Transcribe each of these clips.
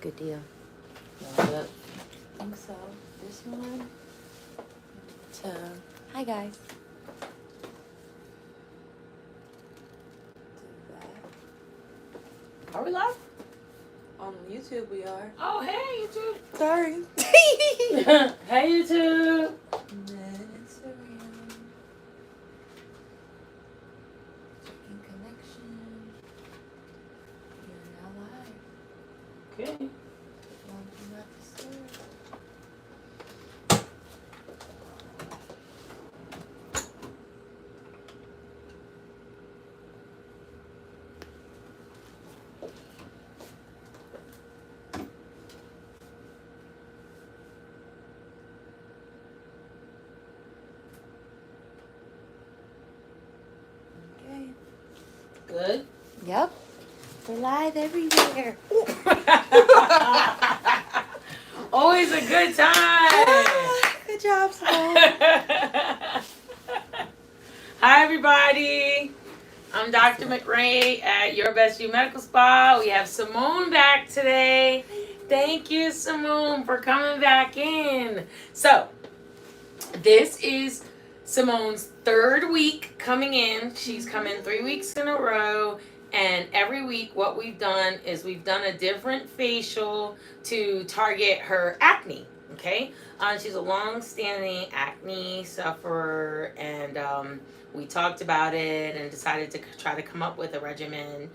Good deal. I think so. This one. Hi, guys. Are we live? On YouTube we are. Oh, hey YouTube. Sorry. Hey YouTube. And then Serum. Checking connection. You're now live. Okay. Long do not disturb. Okay. Good. Yep. We're live everywhere. Always a good time. Good job, Simone. Hi, everybody. I'm Dr. McRae at Your Best You Medical Spa. We have Simone back today. Thank you, Simone, for coming back in. So, this is Simone's third week coming in. She's come in 3 weeks in a row. And every week, what we've done is we've done a different facial to target her acne. Okay? She's a long-standing acne sufferer, and we talked about it and decided to try to come up with a regimen,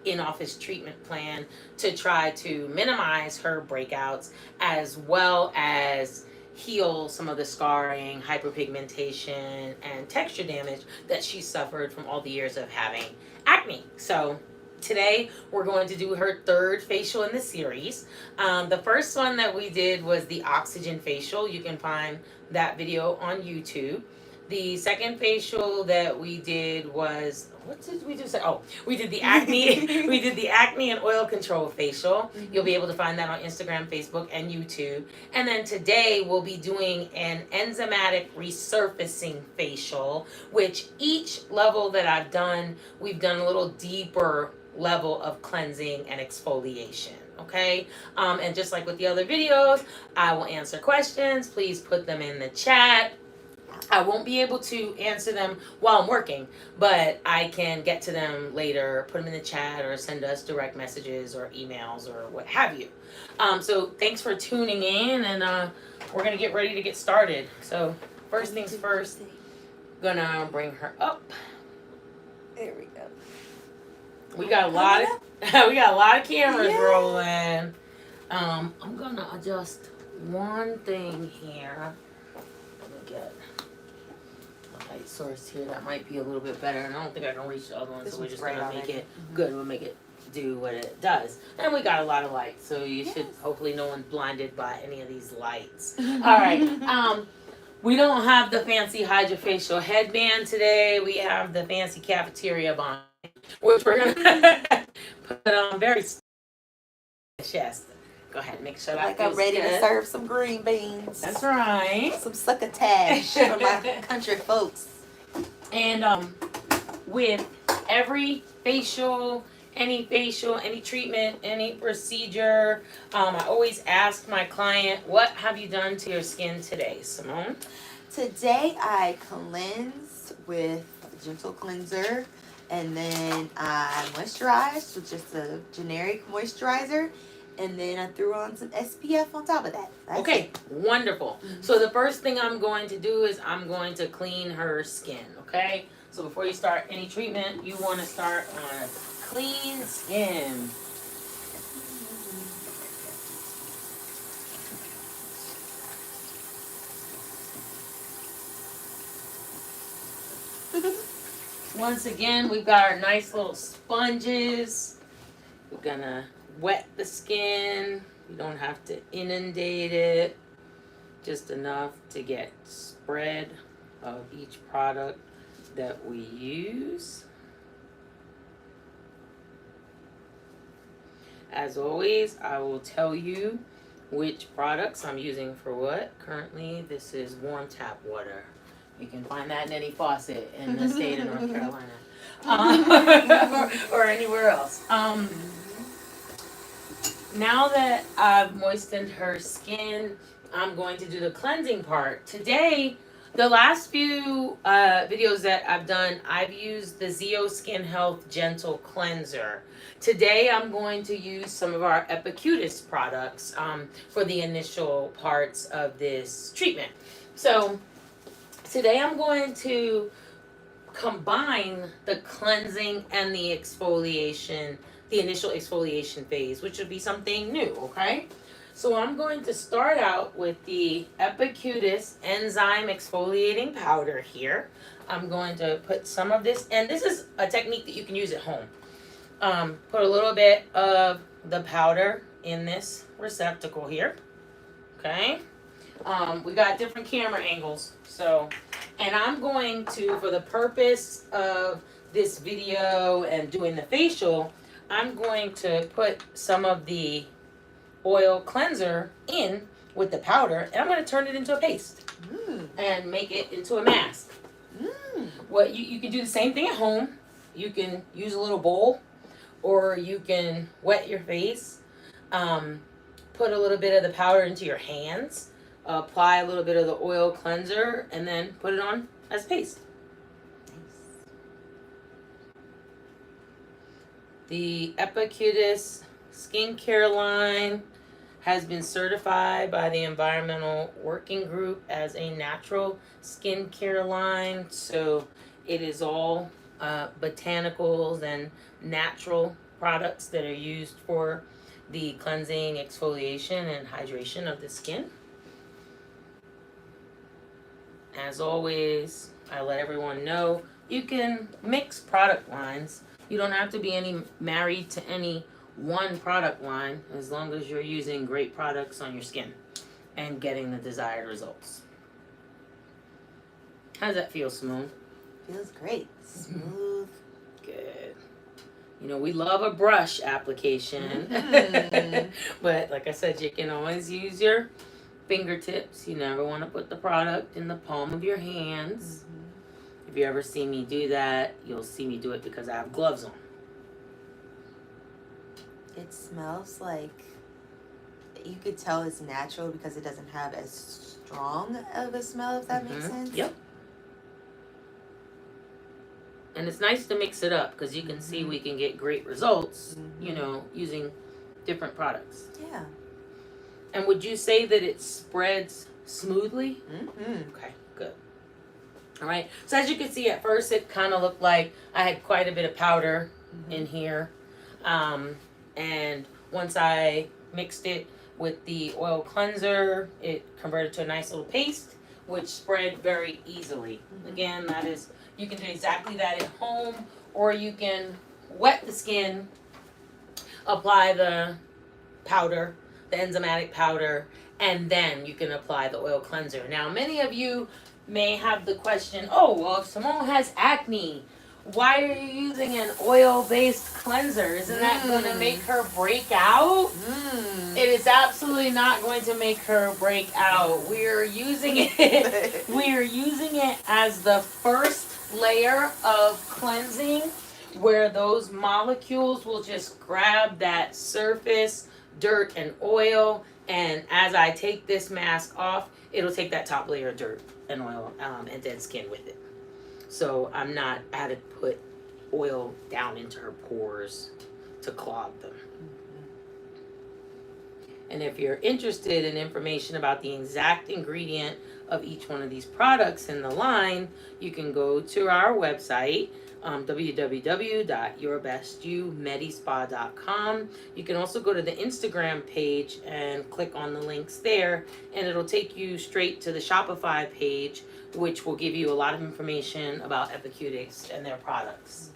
in-office treatment plan to try to minimize her breakouts as well as heal some of the scarring, hyperpigmentation, and texture damage that she suffered from all the years of having acne. So today we're going to do her third facial in the series. The first one that we did was the oxygen facial. You can find that video on YouTube. The second facial that we did was, what did we do? Oh, we did the acne. We did the acne and oil control facial. You'll be able to find that on Instagram, Facebook, and YouTube. And then today we'll be doing an enzymatic resurfacing facial, which each level that I've done, we've done a little deeper level of cleansing and exfoliation. Okay, and just like with the other videos, I will answer questions. Please put them in the chat. I won't be able to answer them while I'm working, but I can get to them later, put them in the chat, or send us direct messages or emails or what have you. So thanks for tuning in, and we're going to get ready to get started. So first things first, gonna bring her up. There we go. We got a lot of cameras rolling. I'm gonna adjust one thing here. Let me get light source here. That might be a little bit better, and I don't think I can reach the other one, so we're just gonna make it good. We'll make it do what it does. And we got a lot of light, so you should, hopefully no one's blinded by any of these lights. All right. We don't have the fancy hydrofacial headband today. We have the fancy cafeteria bond, which we're gonna put on very chest. Go ahead, make sure that like I'm ready to serve some green beans. That's right. Some succotash for my country folks. And with every facial, any treatment, any procedure, I always ask my client, what have you done to your skin today, Simone? Today I cleansed with a gentle cleanser, and then I moisturized with just a generic moisturizer, and then I threw on some SPF on top of that. That's okay, it. Wonderful. Mm-hmm. So the first thing I'm going to do is I'm going to clean her skin, okay? So before you start any treatment, you want to start on clean skin. Once again, we've got our nice little sponges. We're gonna wet the skin. You don't have to inundate it. Just enough to get spread of each product that we use. As always, I will tell you which products I'm using for what. Currently, this is warm tap water. You can find that in any faucet in the state of North Carolina. Or anywhere else. now that I've moistened her skin, I'm going to do the cleansing part. Today, the last few videos that I've done, I've used the Zeo Skin Health Gentle Cleanser. Today, I'm going to use some of our Epicutis products for the initial parts of this treatment. So, today I'm going to combine the cleansing and the exfoliation, the initial exfoliation phase, which would be something new, okay? So I'm going to start out with the Epicutis Enzyme Exfoliating Powder here. I'm going to put some of this, and this is a technique that you can use at home. Put a little bit of the powder in this receptacle here, okay? We got different camera angles, so, and I'm going to, for the purpose of this video and doing the facial, I'm going to put some of the oil cleanser in with the powder, and I'm going to turn it into a paste and make it into a mask. What you can do the same thing at home. You can use a little bowl, or you can wet your face, put a little bit of the powder into your hands, apply a little bit of the oil cleanser, and then put it on as paste. The Epicutis skincare line has been certified by the Environmental Working Group as a natural skincare line. So it is all botanicals and natural products that are used for the cleansing, exfoliation, and hydration of the skin. As always, I let everyone know you can mix product lines. You don't have to be married to any one product line, as long as you're using great products on your skin and getting the desired results. How does that feel, Simone? Feels great. Smooth. Good. You know, we love a brush application. But like I said, you can always use your fingertips. You never want to put the product in the palm of your hands. If you ever see me do that, you'll see me do it because I have gloves on. It smells like, you could tell it's natural because it doesn't have as strong of a smell, if that makes sense. Yep. And it's nice to mix it up because you can see we can get great results, you know, using different products. Yeah. And would you say that it spreads smoothly? Okay, good. All right. So as you can see, at first it kind of looked like I had quite a bit of powder in here. And once I mixed it with the oil cleanser, it converted to a nice little paste, which spread very easily. Again, that is, you can do exactly that at home, or you can wet the skin, apply the powder, the enzymatic powder, and then you can apply the oil cleanser. Now, many of you may have the question, oh, well, if Simone has acne, why are you using an oil-based cleanser? Isn't that going to make her break out? It is absolutely not going to make her break out. We are using it. We are using it as the first layer of cleansing, where those molecules will just grab that surface dirt and oil. And as I take this mask off, it'll take that top layer of dirt and oil and dead skin with it. So I'm not had to put oil down into her pores to clog them. And if you're interested in information about the exact ingredient of each one of these products in the line, you can go to our website, www.yourbestyoumedispa.com. You can also go to the Instagram page and click on the links there, and it'll take you straight to the Shopify page, which will give you a lot of information about Epicutis and their products.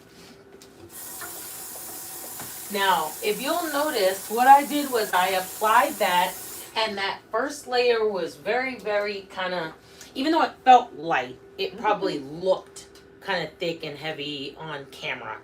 Now, if you'll notice, what I did was I applied that, and that first layer was very, very kind of, even though it felt light, it probably looked kind of thick and heavy on camera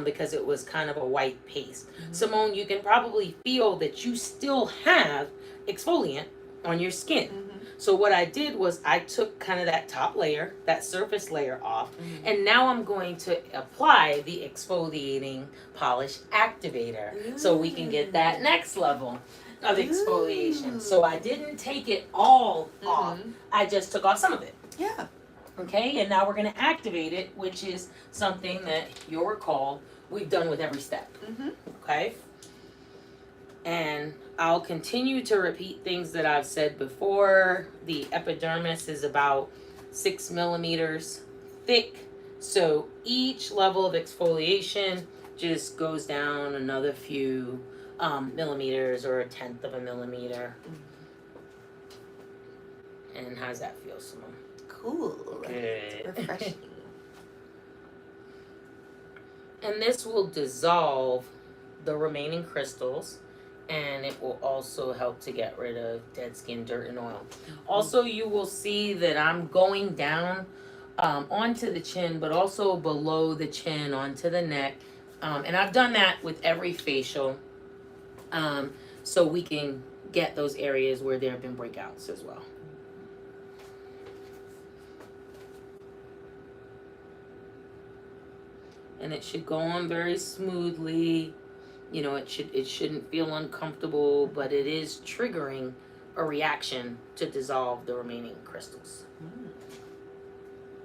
because it was kind of a white paste. Simone, you can probably feel that you still have exfoliant on your skin. So what I did was I took kind of that top layer, that surface layer off, and now I'm going to apply the exfoliating polish activator so we can get that next level of exfoliation. So I didn't take it all off. I just took off some of it. Yeah. Okay, and now we're going to activate it, which is something that you'll recall we've done with every step. Okay? And I'll continue to repeat things that I've said before. The epidermis is about 6 millimeters thick. So each level of exfoliation just goes down another few millimeters or 1/10 of a millimeter. And how's that feel, Simone? Cool. Good. Refreshing. And this will dissolve the remaining crystals, and it will also help to get rid of dead skin, dirt, and oil. Also, you will see that I'm going down onto the chin, but also below the chin onto the neck. And I've done that with every facial, so we can get those areas where there have been breakouts as well. And it should go on very smoothly. You know, it shouldn't feel uncomfortable, but it is triggering a reaction to dissolve the remaining crystals.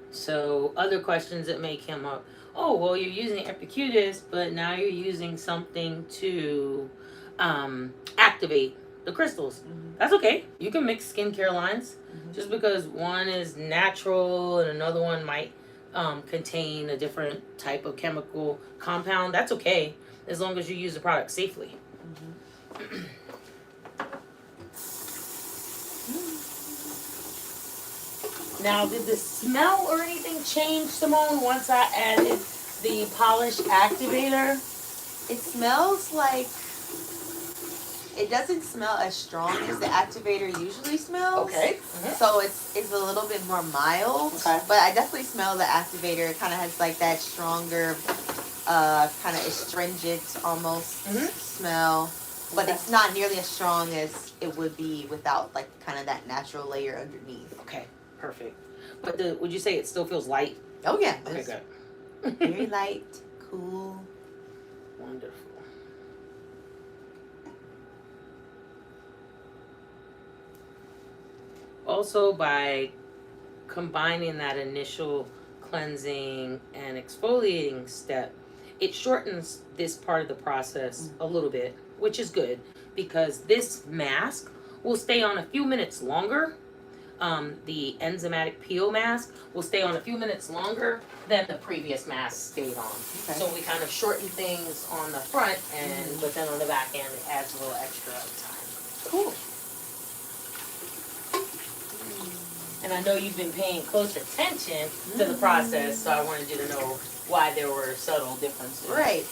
So other questions that may come up. Oh, well, you're using Epicutis, but now you're using something to activate the crystals. That's okay. You can mix skincare lines. Just because one is natural and another one might contain a different type of chemical compound, that's okay, as long as you use the product safely. Now, did the smell or anything change, Simone, once I added the polish activator? It smells like, it doesn't smell as strong as the activator usually smells. Okay. So it's a little bit more mild. Okay. But I definitely smell the activator. It kind of has like that stronger, kind of astringent almost smell. But it's not nearly as strong as it would be without like kind of that natural layer underneath. Okay, perfect. But would you say it still feels light? Oh yeah. Okay, good. Very light, cool. Wonderful. Also, by combining that initial cleansing and exfoliating step, it shortens this part of the process a little bit, which is good because this mask will stay on a few minutes longer. The Enzymatic peel mask will stay on a few minutes longer than the previous mask stayed on. Okay. So we kind of shorten things on the front end, but then on the back end it adds a little extra time. Cool. And I know you've been paying close attention to the process, so I wanted you to know why there were subtle differences. Right.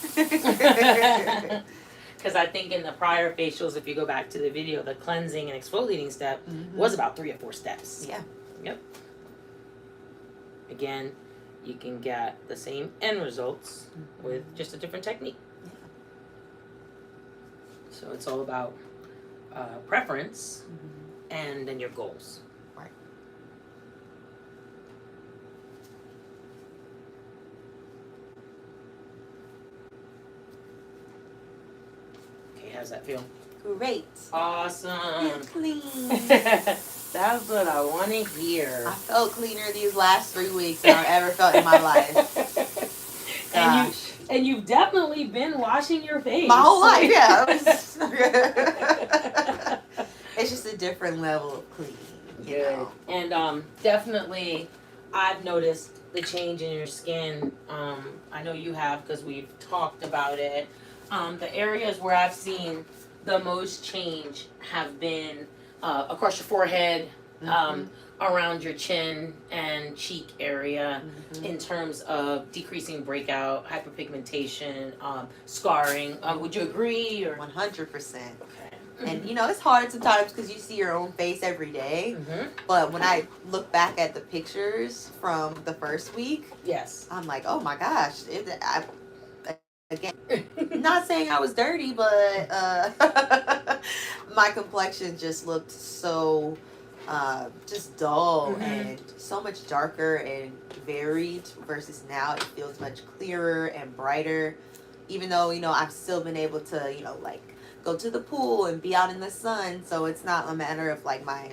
Because I think in the prior facials, if you go back to the video, the cleansing and exfoliating step was about 3 or 4 steps. Yeah. Yep. Again, you can get the same end results with just a different technique. Yeah. So it's all about preference and then your goals. Right. How's that feel? Great. Awesome. Clean. That's what I want to hear. I felt cleaner these last 3 weeks than I've ever felt in my life. Gosh. And you've definitely been washing your face. My whole life, yeah. It's just a different level of clean. You know? And definitely, I've noticed the change in your skin. I know you have because we've talked about it. The areas where I've seen the most change have been across your forehead, around your chin and cheek area, in terms of decreasing breakout, hyperpigmentation, scarring. Would you agree? Or 100%. Okay. And you know, it's hard sometimes because you see your own face every day. But when I look back at the pictures from the first week, yes, I'm like, oh my gosh. Again, not saying I was dirty, but my complexion just looked so just dull Mhm. and so much darker and varied versus now it feels much clearer and brighter. Even though, I've still been able to, like go to the pool and be out in the sun. So it's not a matter of like my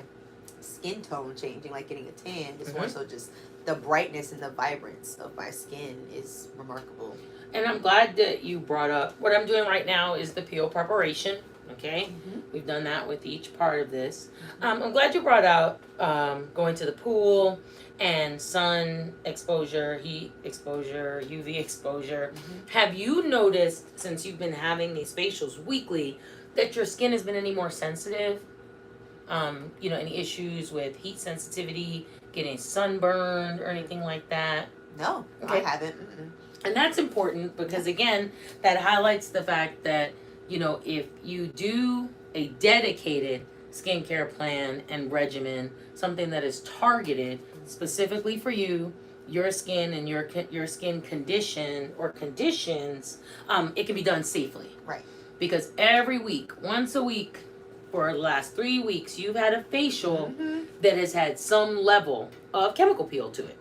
skin tone changing, like getting a tan. It's more Mhm. so just the brightness and the vibrance of my skin is remarkable. And I'm glad that you brought up what I'm doing right now is the peel preparation. Okay, we've done that with each part of this. I'm glad you brought out going to the pool and sun exposure, heat exposure, UV exposure. Have you noticed since you've been having these facials weekly that your skin has been any more sensitive? Any issues with heat sensitivity, getting sunburned or anything like that? No, Okay. I haven't. Mm-mm. And that's important because, again, that highlights the fact that, if you do a dedicated skincare plan and regimen, something that is targeted specifically for you, your skin and your skin condition or conditions, it can be done safely. Right. Because every week, once a week, for the last 3 weeks, you've had a facial that has had some level of chemical peel to it.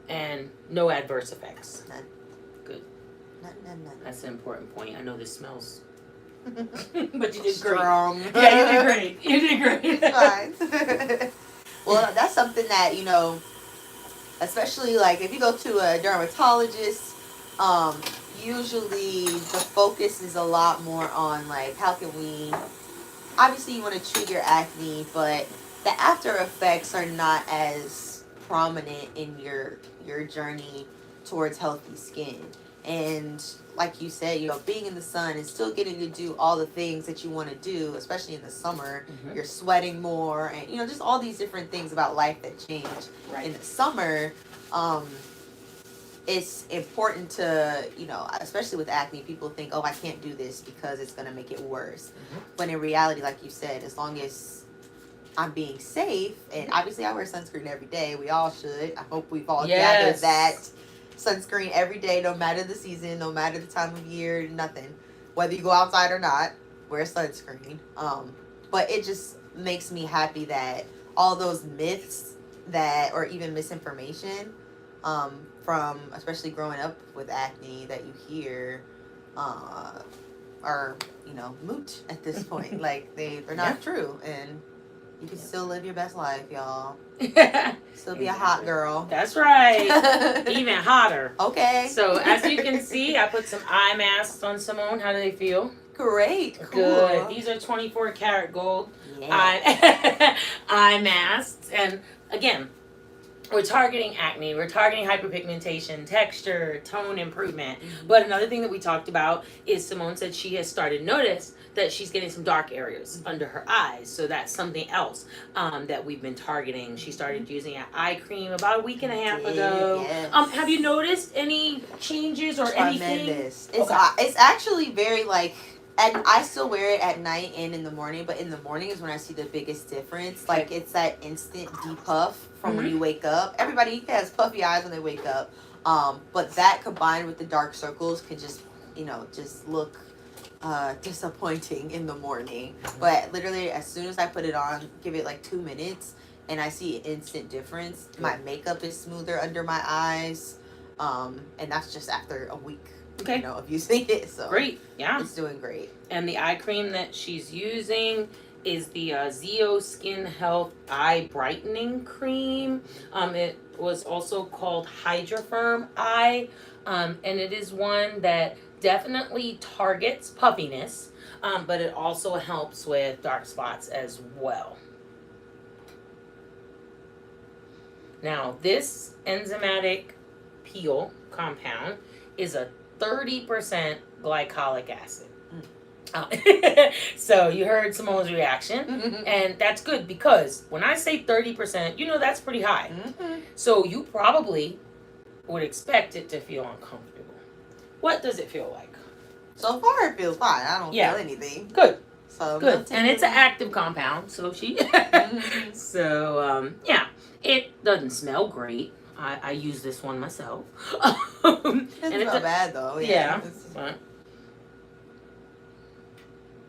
And no adverse effects. None. Good. None. That's an important point. I know this smells, but you did great. Strong. Yeah, you did great. You did great. It's fine. Well, that's something that, especially like if you go to a dermatologist, usually the focus is a lot more on like how can we, obviously you want to treat your acne, but the after effects are not as prominent in your journey towards healthy skin. And like you said, being in the sun and still getting to do all the things that you want to do, especially in the summer, you're sweating more, and just all these different things about life that change. Right. In the summer, it's important to, especially with acne, people think, oh, I can't do this because it's going to make it worse. But in reality, like you said, as long as I'm being safe, and obviously I wear sunscreen every day, we all should. I hope we've all gathered that. Sunscreen every day, no matter the season, no matter the time of year, nothing. Whether you go outside or not, wear sunscreen. But it just makes me happy that all those myths or even misinformation, from especially growing up with acne that you hear, are moot at this point. Like they're not true, and you can still live your best life, y'all. Still be a hot girl. That's right. Even hotter. Okay. So as you can see, I put some eye masks on Simone. How do they feel? Great. Cool. Good. These are 24 karat gold Yeah. eye masks. And again, we're targeting acne, we're targeting hyperpigmentation, texture, tone improvement. But another thing that we talked about is Simone said she has started notice that she's getting some dark areas under her eyes. So that's something else that we've been targeting. She started using an eye cream about a week and a half ago. Yes. Have you noticed any changes or anything? Tremendous. It's actually very like, and I still wear it at night and in the morning, but in the morning is when I see the biggest difference. Like it's that instant depuff from when you wake up. Everybody has puffy eyes when they wake up. But that combined with the dark circles can just, just look disappointing in the morning. But literally as soon as I put it on, give it like 2 minutes and I see an instant difference. My makeup is smoother under my eyes. And that's just after a week. Of using it. So great. Yeah. It's doing great. And the eye cream that she's using is the Zeo Skin Health Eye Brightening Cream. It was also called Hydrofirm Eye. And it is one that definitely targets puffiness, but it also helps with dark spots as well. Now, this enzymatic peel compound is a 30% glycolic acid. So you heard Simone's reaction, and that's good because when I say 30%, that's pretty high. So you probably would expect it to feel uncomfortable. What does it feel like? So far it feels fine. I don't feel anything. Good. So good. And it's an active compound, so so it doesn't smell great. I use this one myself. It's not bad though. Yeah.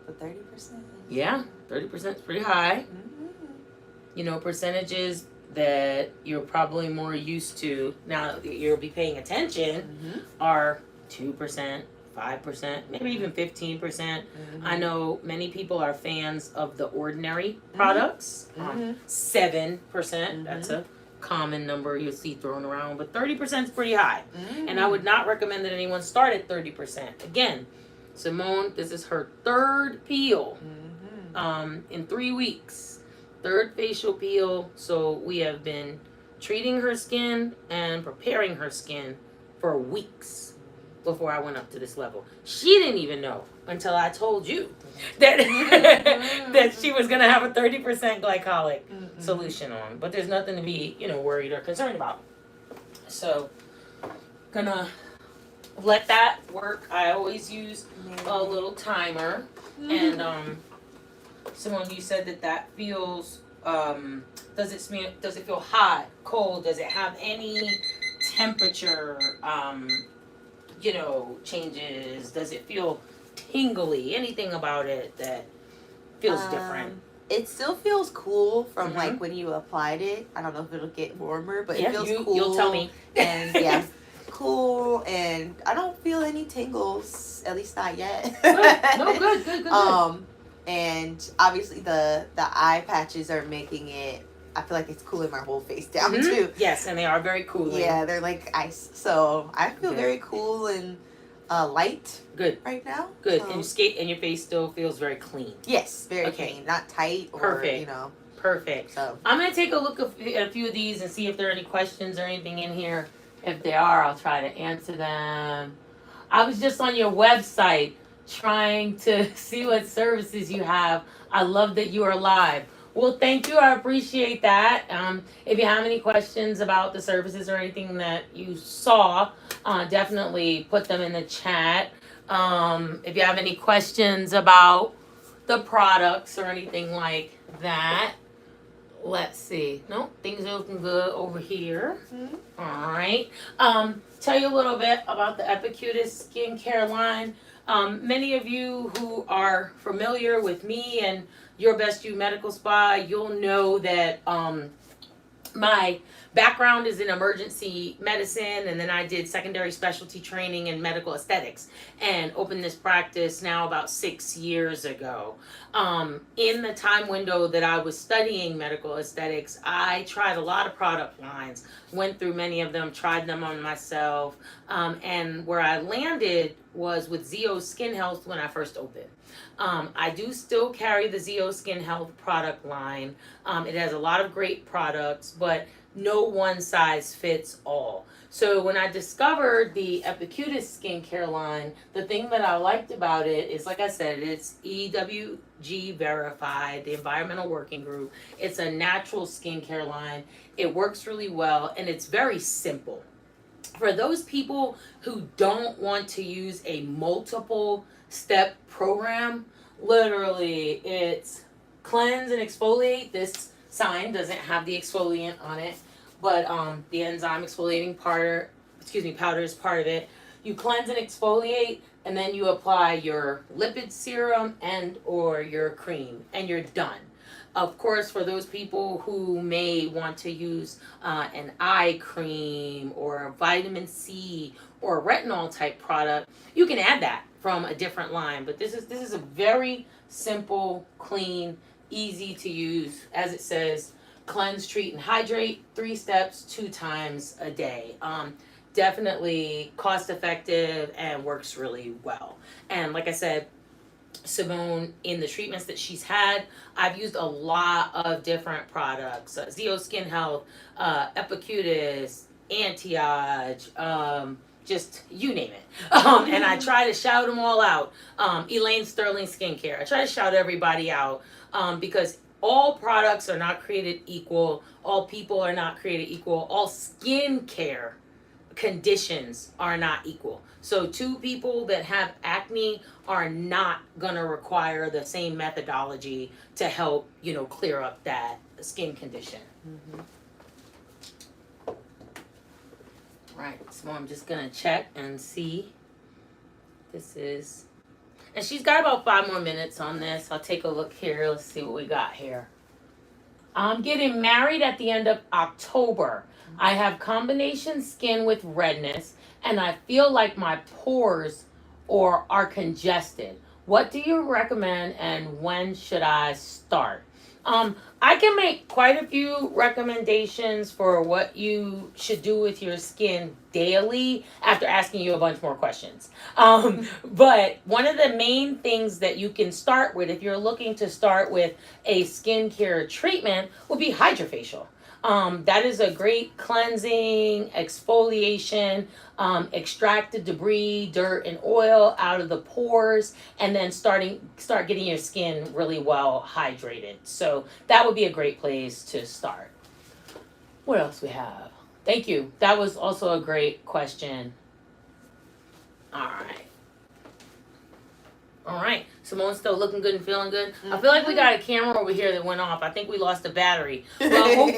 But 30%. Yeah, 30% is pretty high. percentages that you're probably more used to now that you'll be paying attention are 2%, 5%, maybe even 15%. I know many people are fans of the ordinary products. 7%, that's a common number you'll see thrown around, but 30% is pretty high. And I would not recommend that anyone start at 30%. Again, Simone, this is her third peel in 3 weeks. Third facial peel. So we have been treating her skin and preparing her skin for weeks before I went up to this level. She didn't even know until I told you that that she was gonna have a 30% glycolic solution on. But there's nothing to be, worried or concerned about. So gonna let that work. I always use a little timer. And Simone, you said that feels. Does it feel hot, cold? Does it have any temperature? Changes? Does it feel tingly? Anything about it that feels different? It still feels cool from like when you applied it. I don't know if it'll get warmer, but it feels cool. You'll tell me. And cool, and I don't feel any tingles, at least not yet. Good. And obviously the eye patches are making it, I feel like it's cooling my whole face down too. Yes, and they are very cooling. Yeah, they're like ice. So I feel very cool and light. Good. Right now. Good. And your face still feels very clean. Yes, very clean. Not tight or perfect. Perfect. So I'm gonna take a look at a few of these and see if there are any questions or anything in here. If there are, I'll try to answer them. I was just on your website trying to see what services you have. I love that you are live. Well, thank you. I appreciate that. If you have any questions about the services or anything that you saw, definitely put them in the chat. If you have any questions about the products or anything like that, let's see. Nope, things are looking good over here. All right. Tell you a little bit about the Epicutis skincare line. Many of you who are familiar with me and Your Best You Medical Spa, you'll know that my background is in emergency medicine, and then I did secondary specialty training in medical aesthetics and opened this practice now about 6 years ago. In the time window that I was studying medical aesthetics, I tried a lot of product lines, went through many of them, tried them on myself, and where I landed was with ZO Skin Health when I first opened. I do still carry the ZO Skin Health product line. It has a lot of great products, but no one size fits all. So when I discovered the Epicutis skincare line, the thing that I liked about it is, like I said, it's EWG verified, the Environmental Working Group. It's a natural skincare line. It works really well, and it's very simple. For those people who don't want to use a multiple step program, literally it's cleanse and exfoliate. This sign doesn't have the exfoliant on it, but the enzyme exfoliating powder is part of it. You cleanse and exfoliate, and then you apply your lipid serum and or your cream, and you're done. Of course, for those people who may want to use an eye cream or a vitamin C or a retinol type product, you can add that from a different line. But this is a very simple, clean, easy to use. As it says, cleanse, treat, and hydrate, 3 steps, 2 times a day. Definitely cost effective and works really well. And like I said, Simone, in the treatments that she's had, I've used a lot of different products. ZO Skin Health, Epicutis, Anti-Age, just you name it. And I try to shout them all out. Elaine Sterling Skincare. I try to shout everybody out because all products are not created equal. All people are not created equal. All skincare conditions are not equal. So 2 people that have acne are not going to require the same methodology to help, clear up that skin condition. Right, so I'm just going to check and see. This is, and she's got about 5 more minutes on this. I'll take a look here. Let's see what we got here. I'm getting married at the end of October. I have combination skin with redness, and I feel like my pores are congested. What do you recommend, and when should I start? I can make quite a few recommendations for what you should do with your skin daily after asking you a bunch more questions. But one of the main things that you can start with if you're looking to start with a skincare treatment would be hydrofacial. That is a great cleansing, exfoliation, extract the debris, dirt, and oil out of the pores, and then start getting your skin really well hydrated. So that would be a great place to start. What else we have? Thank you. That was also a great question. All right. All right. Simone's still looking good and feeling good. I feel like we got a camera over here that went off. I think we lost the battery. Well,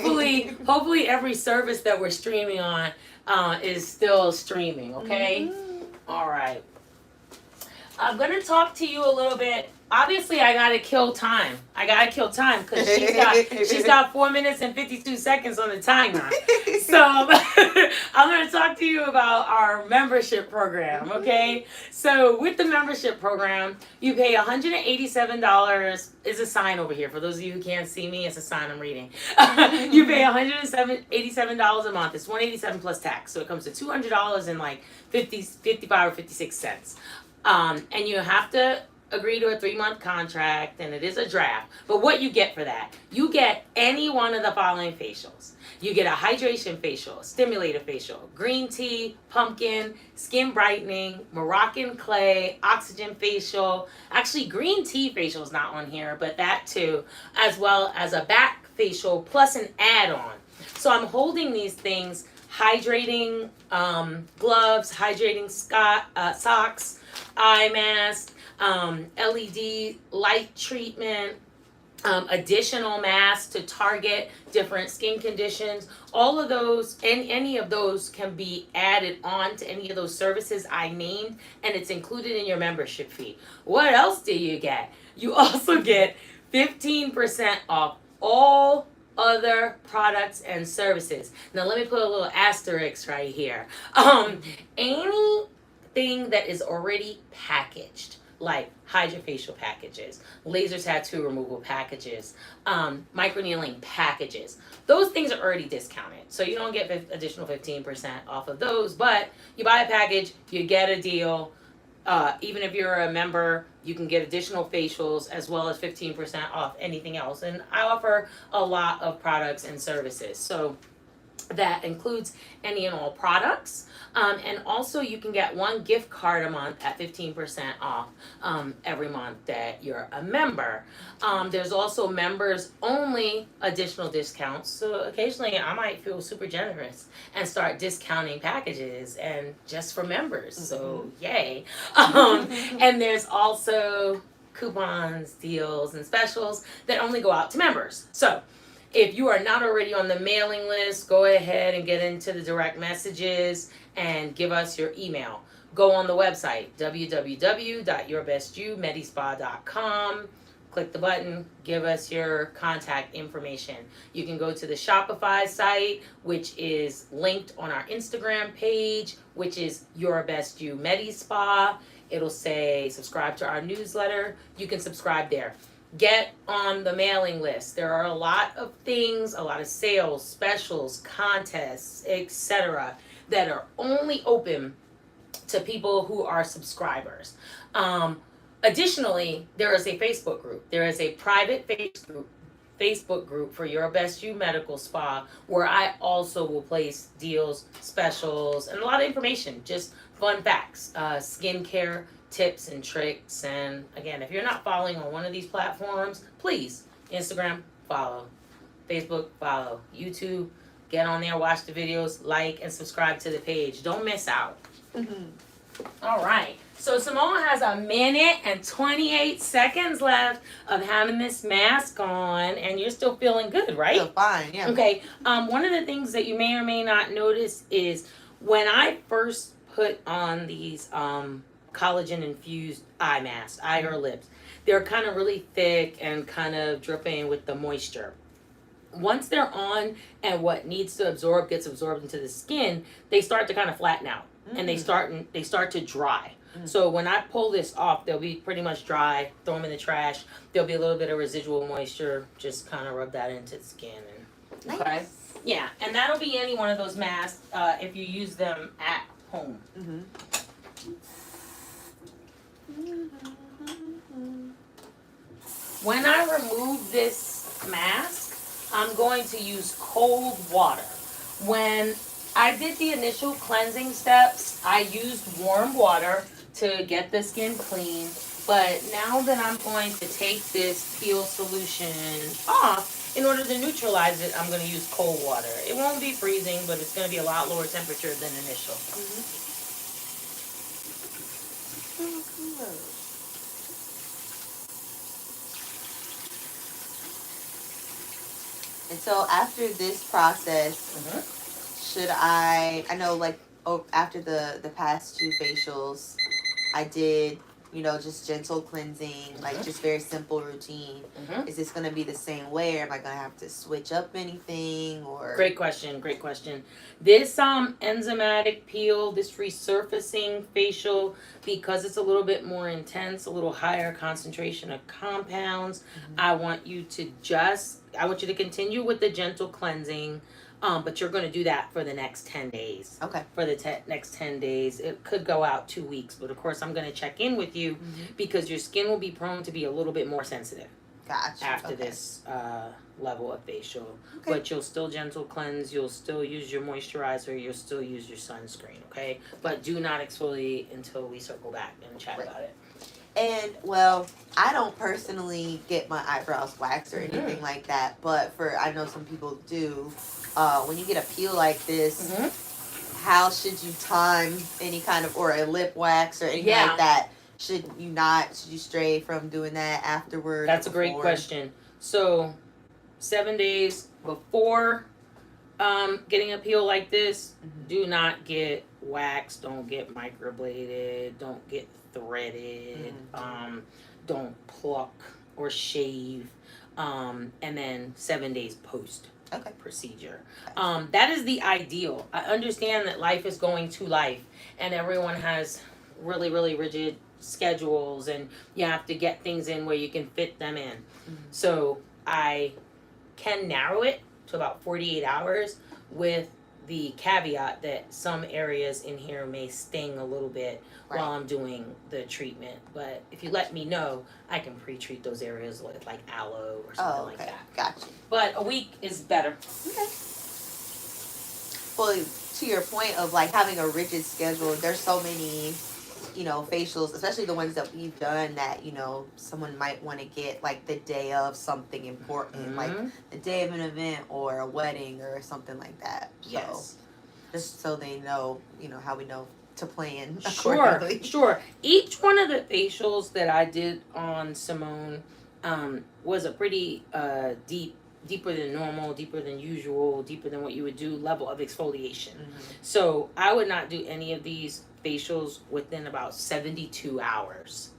hopefully every service that we're streaming on is still streaming, okay? All right. I'm going to talk to you a little bit. Obviously, I got to kill time. Because she's got 4 minutes and 52 seconds on the timer. So I'm going to talk to you about our membership program, okay? So with the membership program, you pay $187. Is a sign over here. For those of you who can't see me, it's a sign I'm reading. You pay $187 a month. It's $187 plus tax. So it comes to $200 and like 55 or 56 cents. And you have to agree to a 3-month contract, and it is a draft. But what you get for that, you get any one of the following facials. You get a hydration facial, stimulator facial, green tea, pumpkin, skin brightening, Moroccan clay, oxygen facial. Actually, green tea facial is not on here, but that too, as well as a back facial plus an add-on. So I'm holding these things, hydrating gloves, hydrating socks, eye mask, LED light treatment, additional masks to target different skin conditions. All of those, and any of those can be added on to any of those services I named, and it's included in your membership fee. What else do you get? You also get 15% off all other products and services. Now let me put a little asterisk right here. Anything that is already packaged, like hydrofacial packages, laser tattoo removal packages, microneedling packages, those things are already discounted. So you don't get additional 15% off of those, but you buy a package, you get a deal. Even if you're a member, you can get additional facials as well as 15% off anything else. And I offer a lot of products and services. So that includes any and all products. And also you can get one gift card a month at 15% off every month that you're a member. There's also members only additional discounts. So occasionally I might feel super generous and start discounting packages and just for members. So yay. And there's also coupons, deals, and specials that only go out to members. So if you are not already on the mailing list, go ahead and get into the direct messages and give us your email. Go on the website, www.yourbestyoumedispa.com. Click the button, give us your contact information. You can go to the Shopify site, which is linked on our Instagram page, which is Your Best You Medispa. It'll say subscribe to our newsletter. You can subscribe there. Get on the mailing list. There are a lot of things, a lot of sales, specials, contests, etc. that are only open to people who are subscribers. Additionally, there is a Facebook group. There is a private Facebook group for Your Best You Medical Spa where I also will place deals, specials, and a lot of information, just fun facts, skincare tips and tricks. And again, if you're not following on one of these platforms, please, Instagram, follow, Facebook, follow, YouTube, get on there, watch the videos, like, and subscribe to the page. Don't miss out. All right. So Simone has 1 minute and 28 seconds left of having this mask on, and you're still feeling good, right? Feel fine, yeah. Okay. One of the things that you may or may not notice is when I first put on these collagen infused eye masks, eye or lips, they're kind of really thick and kind of dripping with the moisture. once they're on and what needs to absorb gets absorbed into the skin, they start to kind of flatten out and they start to dry. So when I pull this off, they'll be pretty much dry. Throw them in the trash. There'll be a little bit of residual moisture. Just kind of rub that into the skin. And, okay. Nice. Yeah, and that'll be any one of those masks if you use them at home. When I remove this mask, I'm going to use cold water. When I did the initial cleansing steps, I used warm water to get the skin clean. But now that I'm going to take this peel solution off, in order to neutralize it, I'm going to use cold water. It won't be freezing, but it's going to be a lot lower temperature than initial. And so after this process, should I know like after the past 2 facials, I did, you know, just gentle cleansing, like just very simple routine. Is this going to be the same way, or am I going to have to switch up anything? Or Great question. This enzymatic peel, this resurfacing facial, because it's a little bit more intense, a little higher concentration of compounds, I want you to continue with the gentle cleansing. But you're going to do that for the next 10 days. Okay. For the next 10 days. It could go out 2 weeks, but of course I'm going to check in with you because your skin will be prone to be a little bit more sensitive. Gotcha. After this level of facial. But you'll still gentle cleanse, you'll still use your moisturizer, you'll still use your sunscreen, okay? But do not exfoliate until we circle back and chat about it. And, well, I don't personally get my eyebrows waxed or anything like that, but I know some people do. When you get a peel like this, how should you time any kind of, or a lip wax or anything like that? Should you stray from doing that afterwards? That's a great question. So, 7 days before getting a peel like this, do not get waxed, don't get microbladed, don't get threaded, don't pluck or shave, and then 7 days post procedure. That is the ideal. I understand that life is going to life and everyone has really, really rigid schedules and you have to get things in where you can fit them in. So I can narrow it to about 48 hours with the caveat that some areas in here may sting a little bit while I'm doing the treatment. But if you let me know, I can pre-treat those areas with like aloe or something like that. Gotcha. But a week is better. Okay. Well, to your point of like having a rigid schedule, there's so many, you know, facials, especially the ones that we've done that, you know, someone might want to get like the day of something important, like the day of an event or a wedding or something like that. So, just so they know, you know, how we know to plan accordingly. Sure. Each one of the facials that I did on Simone was a pretty deeper than normal, deeper than usual, deeper than what you would do level of exfoliation. So I would not do any of these facials within about 72 hours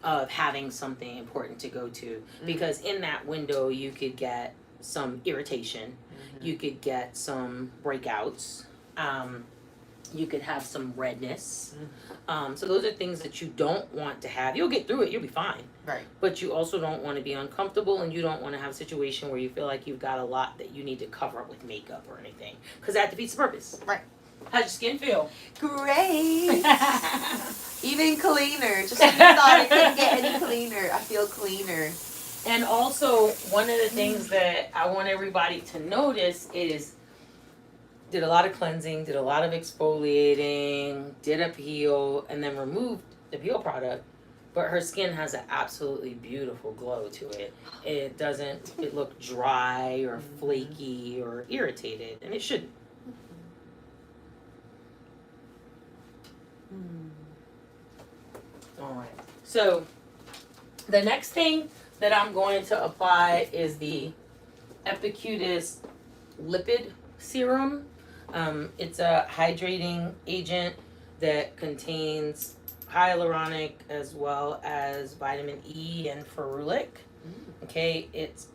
of having something important to go to, because in that window you could get some irritation, you could get some breakouts, you could have some redness. So those are things that you don't want to have. You'll get through it, you'll be fine. Right. But you also don't want to be uncomfortable, and you don't want to have a situation where you feel like you've got a lot that you need to cover up with makeup or anything, because that defeats the purpose. Right. How's your skin feel? Great. Even cleaner. Just when you thought it couldn't get any cleaner, I feel cleaner. And also, one of the things that I want everybody to notice is did a lot of cleansing, did a lot of exfoliating, did a peel, and then removed the peel product. But her skin has an absolutely beautiful glow to it. It doesn't look dry or flaky or irritated, and it shouldn't. All right. So the next thing that I'm going to apply is the Epicutis Lipid Serum. It's a hydrating agent that contains hyaluronic as well as vitamin E and ferulic. Okay, it's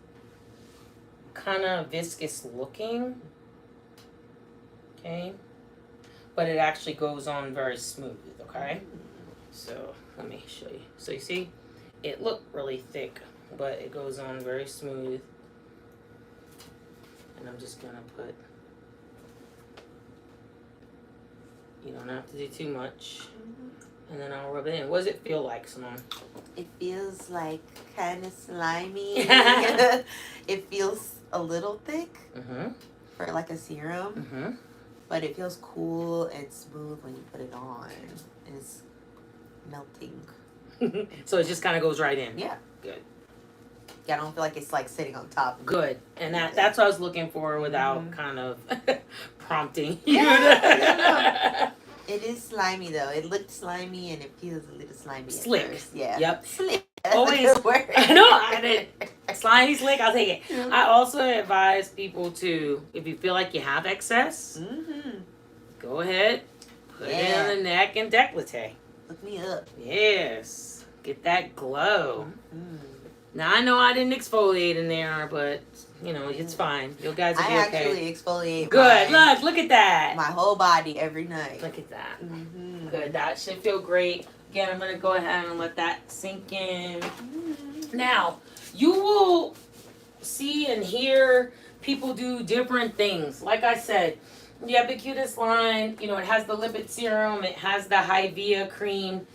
kind of viscous looking. Okay. But it actually goes on very smooth, okay? So let me show you. So you see, it looked really thick, but it goes on very smooth. And I'm just gonna put, you don't have to do too much. And then I'll rub it in. What does it feel like, Simone? It feels like kind of slimy. It feels a little thick for like a serum. But it feels cool and smooth when you put it on. And it's melting. So it just kind of goes right in. Yeah. Good. Yeah, I don't feel like it's like sitting on top. Good. And that's what I was looking for without kind of prompting you. Yeah. It is slimy though. It looked slimy and it feels a little slimy. Slick. At first. Yeah. Yep. Slick. Always. I did. Slimy slick, I'll take it. Yeah. I also advise people to, if you feel like you have excess, go ahead, put it on the neck and décolleté. Look me up. Yes. Get that glow. Now, I know I didn't exfoliate in there, but, you know, it's fine. You guys will be okay. I actually exfoliate Good. Look at that. my whole body every night. Look at that. Good. That should feel great. Again, I'm going to go ahead and let that sink in. Now, you will see and hear people do different things. Like I said, you have the cutest line. You know, it has the lipid serum. It has the Hivea cream.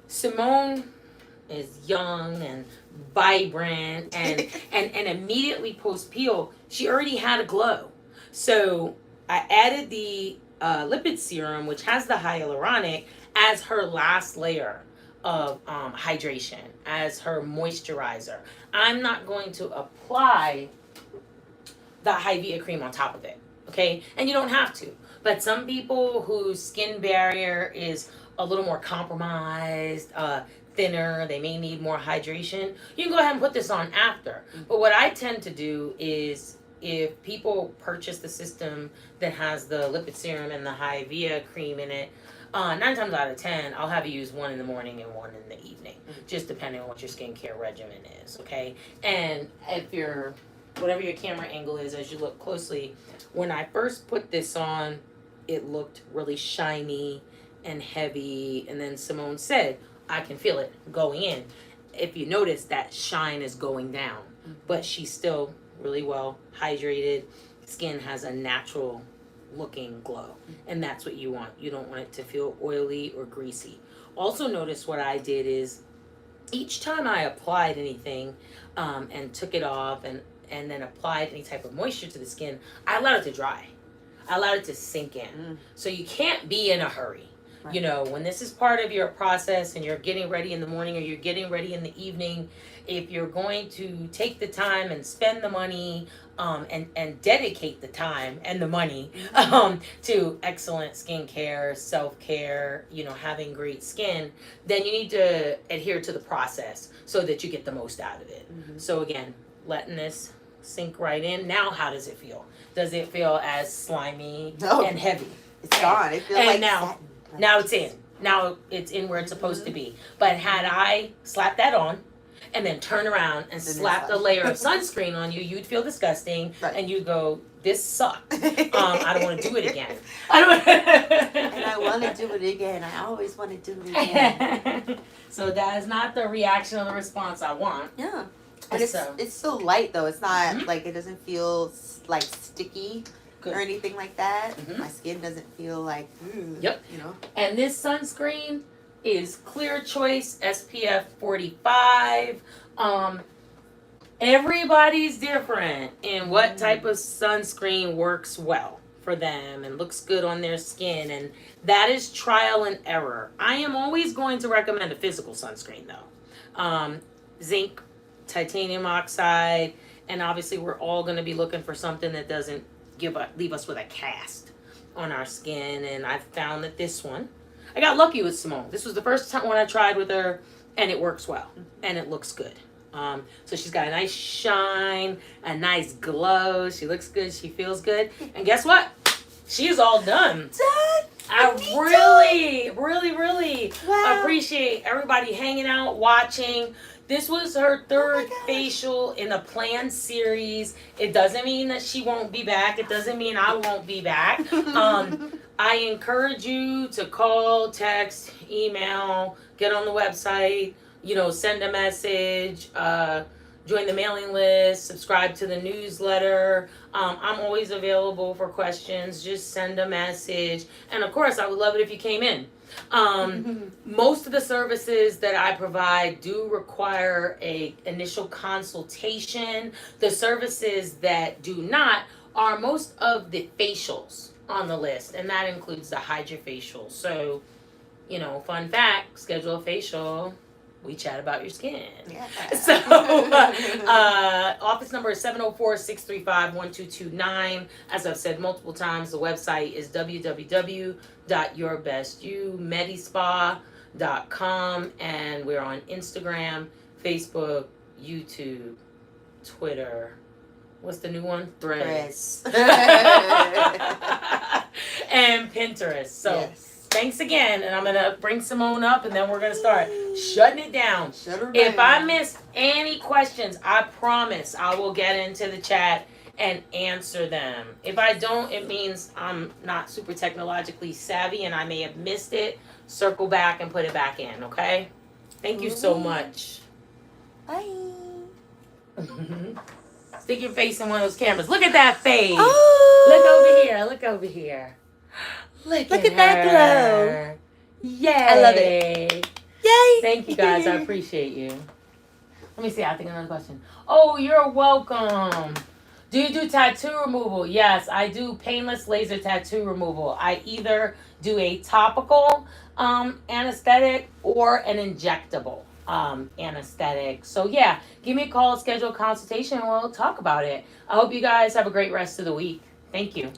Simone is young and vibrant and immediately post peel, she already had a glow. So I added the lipid serum, which has the hyaluronic, as her last layer of hydration, as her moisturizer. I'm not going to apply the Hivea cream on top of it, okay? And you don't have to. But some people whose skin barrier is a little more compromised, thinner, they may need more hydration, you can go ahead and put this on after. But what I tend to do is, if people purchase the system that has the lipid serum and the Hivea cream in it, 9 times out of 10, I'll have you use one in the morning and one in the evening, just depending on what your skincare regimen is, okay? And if you're, whatever your camera angle is, as you look closely, when I first put this on, it looked really shiny and heavy, and then Simone said, I can feel it going in. If you notice, that shine is going down, but she's still really well hydrated. Skin has a natural looking glow, and that's what you want. You don't want it to feel oily or greasy. Also notice what I did is, each time I applied anything and took it off and then applied any type of moisture to the skin, I allowed it to dry. I allowed it to sink in. So you can't be in a hurry. Right. You know, when this is part of your process and you're getting ready in the morning or you're getting ready in the evening, if you're going to take the time and spend the money and dedicate the time and the money to excellent skincare, self-care, you know, having great skin, then you need to adhere to the process so that you get the most out of it. So again, letting this sink right in. Now, how does it feel? Does it feel as slimy and heavy? It's gone. It feels and like now, satin. now it's in. Now it's in where it's supposed to be. But had I slapped that on and then turn around and slapped a layer of sunscreen on you, you'd feel disgusting, and you'd go, this sucked. I don't want to do it again. And I want to do it again. I always want to do it again. So that is not the reaction or the response I want. Yeah. And it's so light though. It's not like, it doesn't feel like sticky. Good. Or anything like that. My skin doesn't feel like, you know. And this sunscreen is Clear Choice SPF 45. Everybody's different in what type of sunscreen works well for them and looks good on their skin, and that is trial and error. I am always going to recommend a physical sunscreen though. Zinc, titanium oxide, and obviously we're all going to be looking for something that doesn't leave us with a cast on our skin. And I found that this one, I got lucky with Simone. This was the first time when I tried with her, and it works well and it looks good. So she's got a nice shine, a nice glow. She looks good. She feels good. And guess what? She's all done. I really appreciate everybody hanging out, watching. This was her third gosh. facial in a planned series. It doesn't mean that she won't be back. It doesn't mean I won't be back. I encourage you to call, text, email, get on the website, send a message, join the mailing list, subscribe to the newsletter. I'm always available for questions. Just send a message. And of course, I would love it if you came in. Most of the services that I provide do require a initial consultation. The services that do not are most of the facials on the list, and that includes the hydrofacial. So, fun fact, schedule a facial, we chat about your skin. Yeah. So, office number is 704-635-1229. As I've said multiple times, the website is www.yourbestyoumedispa.com, and we're on Instagram, Facebook, YouTube, Twitter. What's the new one? Threads. And Pinterest. So, yes. Thanks again, and I'm going to bring Simone up, and then we're going to start shutting it down. If I missed any questions, I promise I will get into the chat and answer them. If I don't, it means I'm not super technologically savvy, and I may have missed it. Circle back and put it back in, okay? Thank you so much. Bye. Stick your face in one of those cameras. Look at that face. Oh. Look over here. Look over here. Look at that glow. Yay. I love it. Yay. Thank you, guys. I appreciate you. Let me see. I think another question. Oh, you're welcome. Do you do tattoo removal? Yes, I do painless laser tattoo removal. I either do a topical anesthetic or an injectable anesthetic. So yeah, give me a call, schedule a consultation, and we'll talk about it. I hope you guys have a great rest of the week. Thank you.